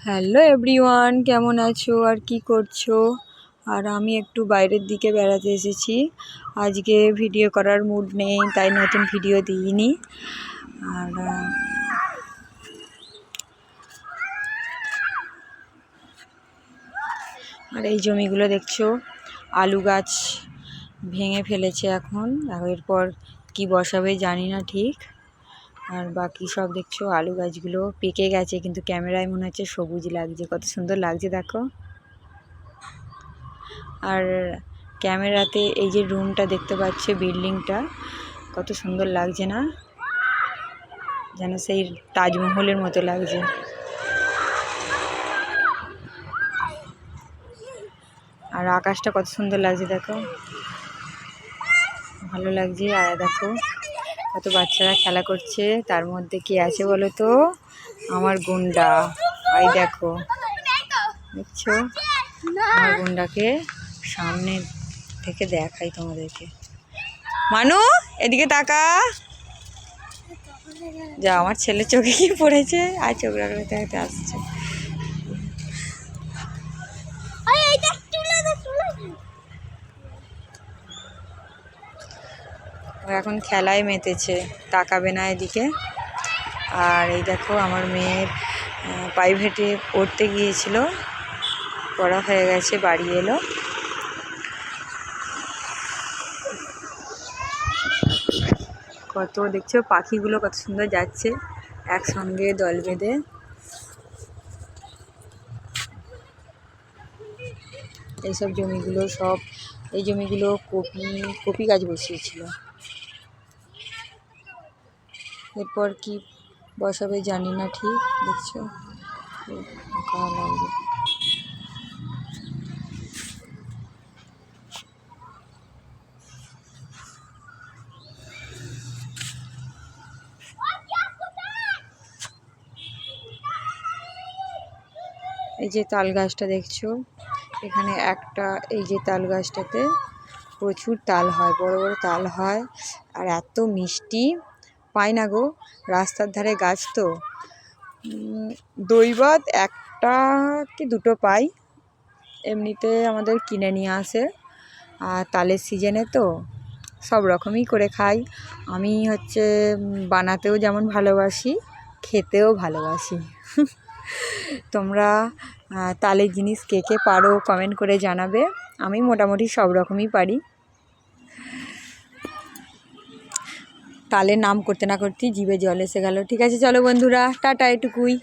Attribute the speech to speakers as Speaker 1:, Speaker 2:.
Speaker 1: Hello everyone, কেমন আছো আর কি করছো? আর আমি একটু বাইরের দিকে বেড়াতে এসেছি। আজকে ভিডিও করার মুড নেই, তাই নতুন ভিডিও দিইনি। আর আর এই জমিগুলো দেখছো, আলু গাছ ভেঙে ফেলেছে এখন। এরপর কি বসাবে জানি না ঠিক। আর বাকি সব দেখছো আলু গাছগুলো পেকে গেছে, কিন্তু ক্যামেরায় মনে হচ্ছে সবুজ লাগছে। কত সুন্দর লাগছে দেখো। আর ক্যামেরাতে এই যে রুমটা দেখতে পাচ্ছে, বিল্ডিংটা কত সুন্দর লাগছে না? যেন সেই তাজমহলের মতো লাগছে। আর আকাশটা কত সুন্দর লাগছে দেখো, ভালো লাগছে। আর দেখো কত বাচ্চারা খেলা করছে, তার মধ্যে কে আছে বলো তো? আমার গুন্ডা। এই দেখো, দেখছো আমার গুন্ডাকে সামনে থেকে দেখাই তোমাদেরকে। মানু এদিকে তাকা। যা, আমার ছেলে চোখে কি পড়েছে, আর চোখ রাখলে দেখাতে আসছে। এখন খেলায় মেতেছে, তাকাবে না এদিকে। আর এই দেখো আমার মেয়ের প্রাইভেটে পড়তে গিয়েছিল, পড়া হয়ে গেছে, বাড়ি এলো। কত দেখছো পাখিগুলো কত সুন্দর যাচ্ছে একসঙ্গে দল বেঁধে। এইসব জমিগুলো সব, এই জমিগুলো কপি গাছ বসিয়েছিল। এরপর কি বসাবে জানি না ঠিক। দেখছো লাগবে। এই যে তাল গাছটা দেখছো, এখানে একটা, এই যে তাল গাছটাতে প্রচুর তাল হয়, বড় বড় তাল হয়। আর এত মিষ্টি, পাই না গো, রাস্তার ধারে গাছ তো। দৈবাত একটা কি দুটো পাই, এমনিতে আমাদের কিনে নিয়ে আসে। আর তালের সিজনে তো সব রকমই করে খাই। আমি বানাতেও যেমন ভালোবাসি, খেতেও ভালোবাসি। তোমরা তালের জিনিস কে কে পারো কমেন্ট করে জানাবে। আমি মোটামুটি সব রকমই পারি। তালের নাম করতে না করতেই জিভে জল এসে গেল। ঠিক আছে চলো বন্ধুরা, টাটা, এটুকুই।